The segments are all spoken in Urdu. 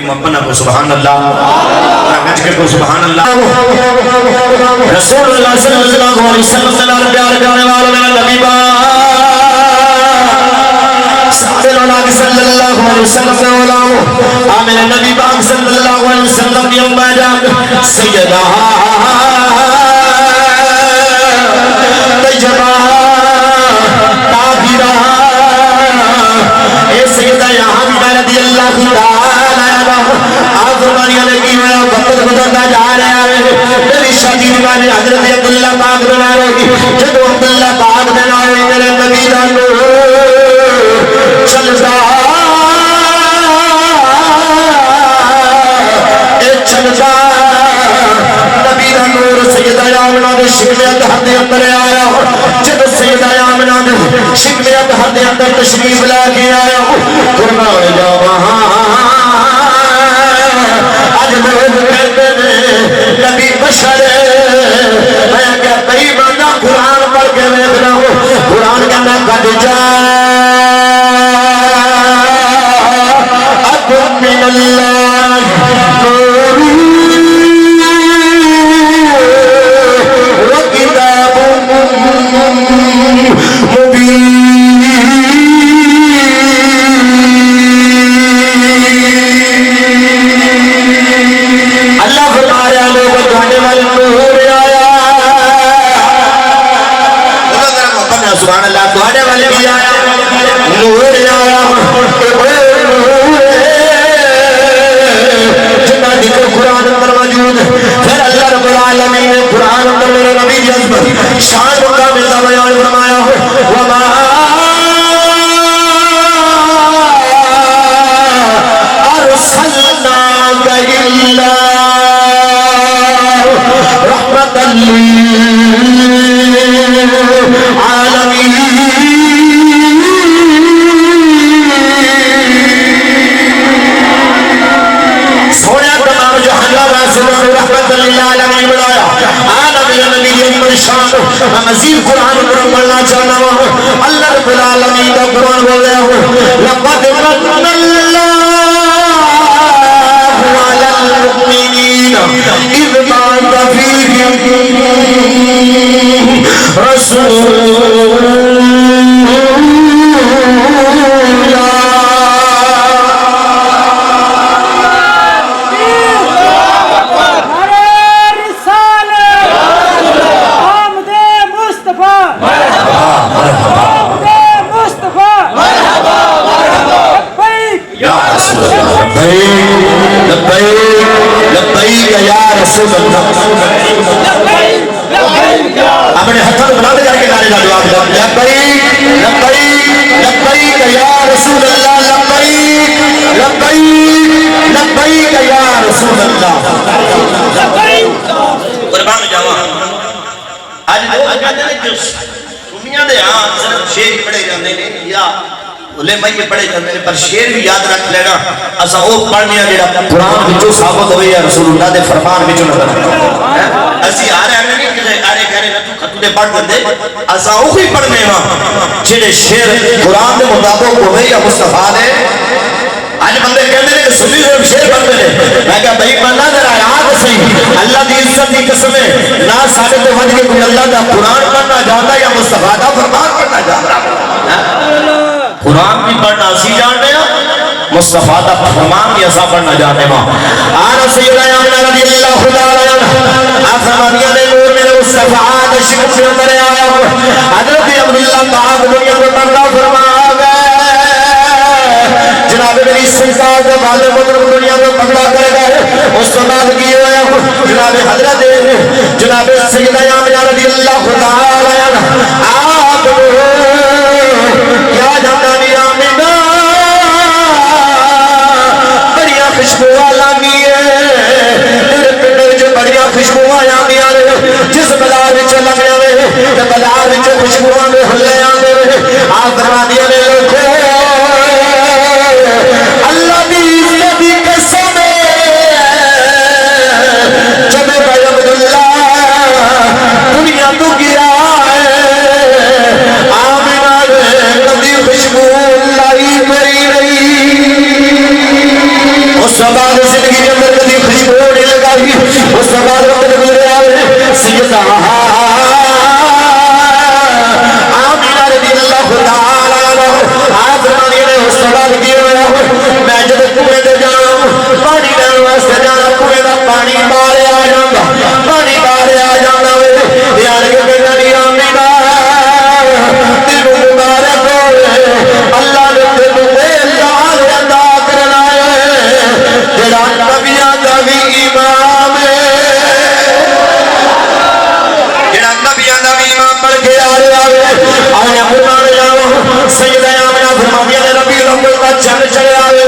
مپنا کو سبحان اللہ گج کے کو سبحان اللہ رسول اللہ صلی اللہ علیہ وسلم دلال پیار کرنے والا میرا نبی با صلی اللہ علیہ وسلم آمین نبی باق صلی اللہ علیہ وسلم کی امبا جان سیدہ طیبہ طاہرہ اے سیدہ یہاں بھی رضی اللہ تعالیٰ آپ فرمانی علیہ میرا وقت گزرتا جا رہا ہے میری شادی دیوانے حضرت عبداللہ پاک دنائے گی جب عبداللہ پاک دنائے میرے نبی دانو چلتا چلتا نبی دا نور سیدہ آمنہ دے شکمیت حد اندر آیا جب سیدہ آمنہ دے شکمیت حد اندر تشریف لے کے آیا قربان جاواں آج لوگ کہتے ہیں نبی بشر میں کیا کئی بندہ قرآن پڑھ کے دیکھنا ہوں قرآن کا میں قد جا من اللہ وکتاب مبین اللہ فرمایا لوگ جانے والے نور آیا سبحان اللہ جانے والے بھی آیا نور آیا قرآن اندر موجود پھر اللہ رب العالمین نے قرآن اندر میرے نبی کی عظمت شان کا ملتا بیان فرمایا وما ارسلناک الا رحمۃ للعالمین رحمت للعالمین بڑھایا آنا میرا نبی اکبر شان میں مزید قرآن کرم پڑھنا چاہنا ہوں اللہ رب العالمین کا قرآن بول رہا ہوں لقد من اللہ علی المؤمنین اذ بعث فیہم رسولا اپنے ہتھوں بلند کر کے نعرے لگا دو لبیک لبیک لبیک یا رسول اللہ لبیک لبیک لبیک یا رسول اللہ قربان جاواں اج لوگ کہتے ہیں کہ سنیاں دے ہاں صرف شعر پڑھے جاندے نے یا علماء یہ پڑھے جاندے نے پر شعر بھی یاد رکھ لینا اسا او پڑھنے جڑا قرآن وچوں ثابت ہوئے یا رسول اللہ دے فرمان وچوں نظر اسی آ رہے ہیں نہیں کہ آرے کہنے نہ تو خطو دے پڑھ بندے اسا اوہی پڑھنے ہاں جڑے شعر قرآن دے مطابق ہوئے یا مصطفیٰ دے آج بندے کہتے ہیں کہ سنی سے شعر پڑھتے ہیں میں کہا بھائی بندہ ذرا یاد صحیح اللہ دی عزت دی قسم ہے نہ سارے تو وجہ کوئی اللہ دا قرآن پڑھنا جاتا یا مصطفیٰ دا فرمان پڑھنا جاتا قرآن بھی پڑھنا اسی جانتے ہیں مصطفیٰ دا فرمان بھی ایسا پڑھنا جانتے ہیں آنا سیدہ آمنہ رضی اللہ تعالیٰ آسمانیہ نے نور میرے مصطفیٰ دا شکر سے اندر آیا حضرت عبداللہ پاک دنیا کو پردہ فرما گئے جناب میری سلطان کے والے مطلب دنیا کو پکڑا کر گئے اس کو بعد کیے ہوئے جناب حضرت جناب سیدہ آمنہ رضی اللہ تعالیٰ آپ کیا جانا نہیں آمنہ بڑیاں خوشبو والا میے تیرے پنڈر جو بڑیاں خوشبو آیا میاں جس بلار وچے لگنے ہوئے بلار وچے خوشبو آنے ہلے آنے آپ فرما دیا نے لوگوں اللہ دی عزت دی قسم جب بھائی عبداللہ دنیا تو گیا ہے آمینہ کبھی خوشبو لائی میری رہی اس بات دی زندگی کے اندر کبھی خوشبو نہیں لگائی اس کے بعد وقت گزریا سیدہ آمینہ رضی اللہ تعالی عنہ آپ فرمانے نے اس کے بعد کیا ہوا میں جب کنویں تے جاؤں پانی لین واسطے جانا کنویں دا پانی باہر آ جاندا پانی باہر آ جاندا وے یار کے کہنا نہیں آمینہ تینوں مبارک ہوئے اللہ نے تینوں تے لال ادا کرنا ہے جڑا نبیاں دا وی امام ہے جڑا نبیاں دا وی امام بن کے آ رہا ہے آیا فرمان جاؤ سیدہ آمنہ فرمایا نے ربیع الاول کا چند چڑھا ہے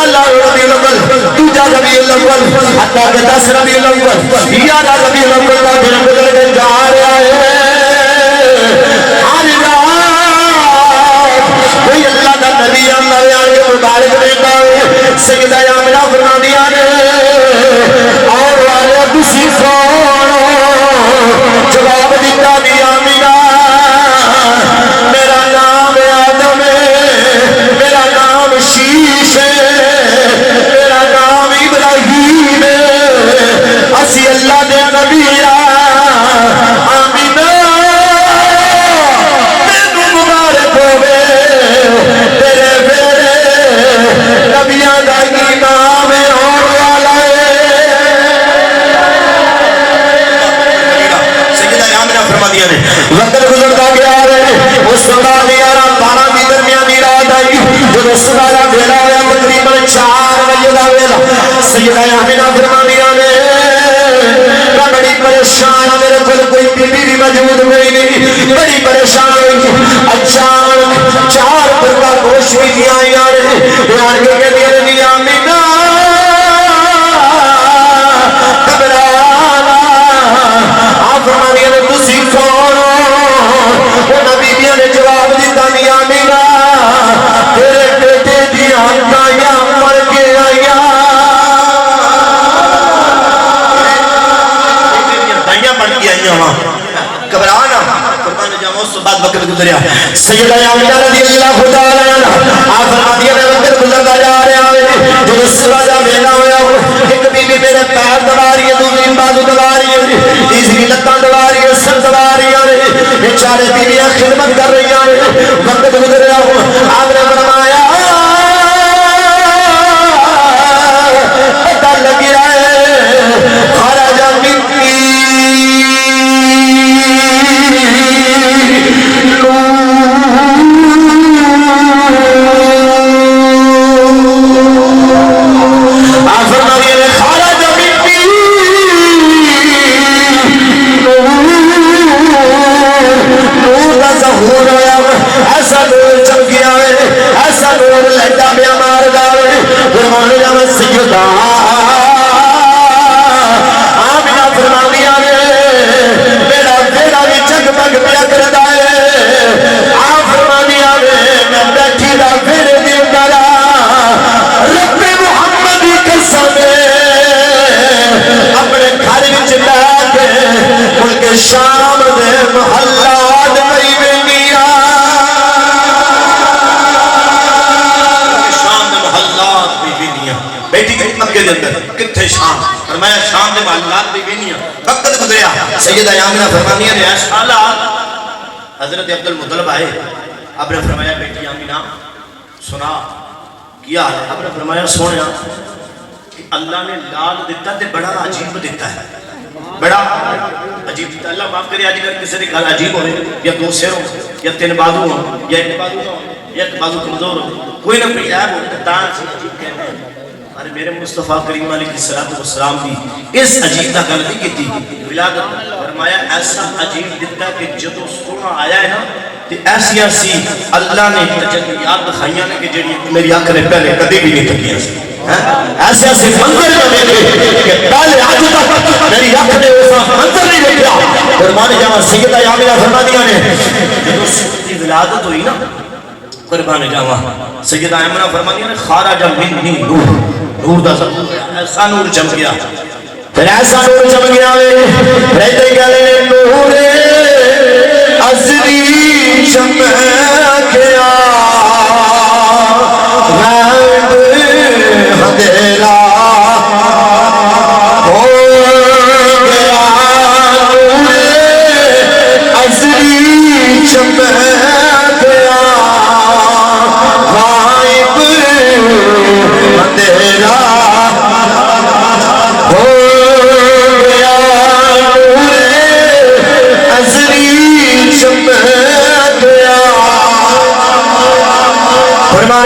اللہ ربیع الاول دوجا ربیع الاول حتی کہ 10 ربیع الاول 11 ربیع الاول کا دن گزر کے جا رہا ہے ہر رات کوئی اللہ کا نبی اللہ کے مبارک دیتا ہے سیدہ آمنہ فرمایا نے اور والے کسی کون جواب دیتا بھی آمینہ میرا نام آدم ہے میرا نام شیش ہے میرا نام ابراہیم ہے اسی اللہ دے نبی آمینہ تینوں مبارک ہوئے تیرے بیڑے نبیاں دا امام اور والا ہے فرمایا نے وقت گزرتا گیا ہے اس صبح 11-12 کی درمیانی رات آئی جب صبح کا ویلا ہوا تقریباً 4 بجے کا ویلا سیدہ آمنہ فرمایا نے میں بڑی پریشان میرے کو کوئی بیوی بھی موجود ہوئی نہیں بڑی پریشان ہوئی اچانک 4 پرکا گوشت بھی آئی یار کے کہتی ہے نہیں آمنہ گھبرانا آپ فرمایا نے تسی کون وہ نبیوں نے جواب دیتا نہیں آمینہ تیرے بیٹے دیا دائیاں مر کے آیا دائیاں مر کے آیا وہاں گھبرانا قربان جاؤں اس بعد وقت گزریا سیدہ آمنہ رضی اللہ تعالی عنہ آپ فرمایا نے وقت گزرتا جا رہا ہے جب صبح کا ویلا ہوا ایک بی بی میرے پیر دبا رہی ہے دوسری بازو دبا رہی ہے تیسری لتاں دبا رہی ہے سر دبا رہی ہے بیچارے بیویاں خدمت کر رہی ہیں وقت گزر رہا ہوں آپ نے فرمایا پتہ لگ رہا ہے خرج منی آپ فرمایا خرج منی ظہور ہویا ایسا نور چمکیا ہے ایسا نور لہتا بیا مار گاوے فرمان جاوے سیدہ آمنہ فرمانیا نے میرا بیڑا بھی جگمگ پیا کردا ہے آپ فرمانیا نے میں بیٹھی دا بیڑے دی اندرا رب محمد کی قسم اپنے گھر وچ بیٹھ کے ملک شام دے محلات پئی وینیا شام دے محلات پئی وینیا بیٹی کے مکے دے اندر کتھے شام فرمایا شام دے محلات پئی وینیا وقت گزریا سیدہ آمنہ فرمانیا نے سالہ حضرت عبد المطلب آئے آپ نے فرمایا بیٹی آمنہ سنا کیا ہے آپ نے فرمایا سونا کہ اللہ نے لال دیتا تے بڑا عجیب دیتا ہے بڑا عجیب دیتا اللہ معاف کرے آج اگر کسی نے کھال عجیب ہوئے یا 2 سر ہو یا 3 بازو ہو یا 1 بازو ہو یا 1 بازو کمزور ہو کوئی نہ کوئی عیب ہو تان سے عجیب کہنے ہیں ارے میرے مصطفیٰ کریم علیہ السلام دی اس عجیب دا گل نہیں کی ولادت فرمایا ایسا عجیب دیتا کہ جدو سونا آیا ہے نا تے ایسی ایسی اللہ نے تجلیات دکھائیاں نے کہ جڑی میری آنکھ نے پہلے کبھی بھی نہیں تکیاں ایسے ایسے منظر میں دیکھے کہ پہلے آج تک میری آنکھ نے ایسا منظر نہیں دیکھا قربان جاواں سیدہ آمنہ فرمانیا نے جدو سونے ولادت ہوئی نا قربان جاواں سیدہ آمنہ فرمانیا نے خارج منی نور نور دا ظہور ایسا نور چمک گیا پھر ایسا نور چمک گیا رہتے گلے نور ازری چمک گیا اندھیرا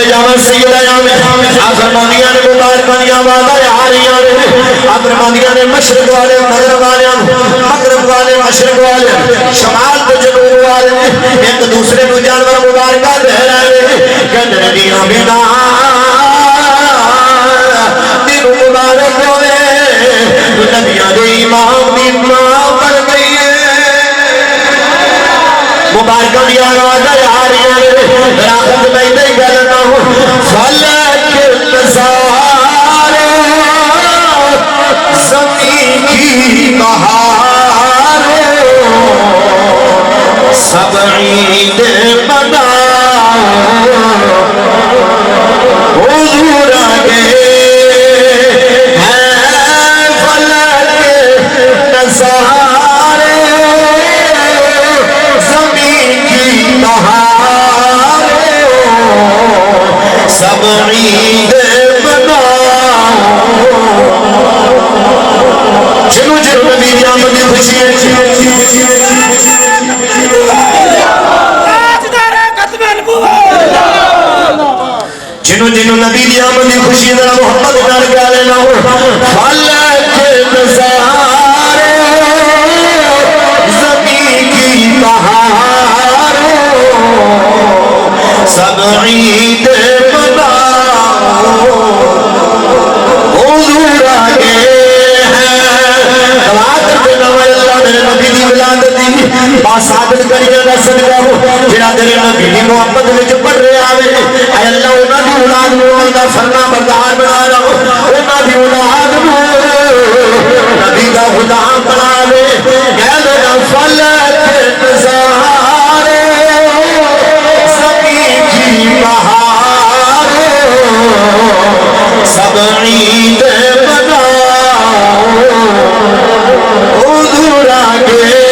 چلے جاؤں سیدہ یامن آسرمانیاں نے مبارکانیاں آوازیں آ رہی ہیں آسرمانیاں نے مشرق والے مغرب والے مغرب والے مشرق والے شمال تو جنوب والے ایک دوسرے کو جانور مبارکہ دے رہے ہیں کہ نبیاں بنا دن مبارک ہوئے نبیاں دے امام دی امام بن گئی ہے مبارکہ دی آوازیں آ رہی ہیں راحت میں نہیں کرنا ہوں فلک نظارے زمین کی بہار سب عید مناؤ حضور آگے ہیں فلک نظارے زمین کی بہار سب عید مناؤ چلو چلو نبی دی آمد کی خوشی ہے جنو جنو نبی دی آمد کی خوشی ذرا محمد نال کیا لینا ہو فلک نظارے زمین کی بہار سب عید مناؤ حضور آگے ثابت کریے دا صدقہ ہو جڑا تیرے نبی دی محبت وچ پڑھ رہے آوے اے اللہ انہاں دی اولاد نوں دا فرما بردار بنا لو انہاں دی اولاد نوں نبی دا غلام بنا لے کہہ دے فلک نظارے زمین کی بہار سب عید مناؤ حضور آگے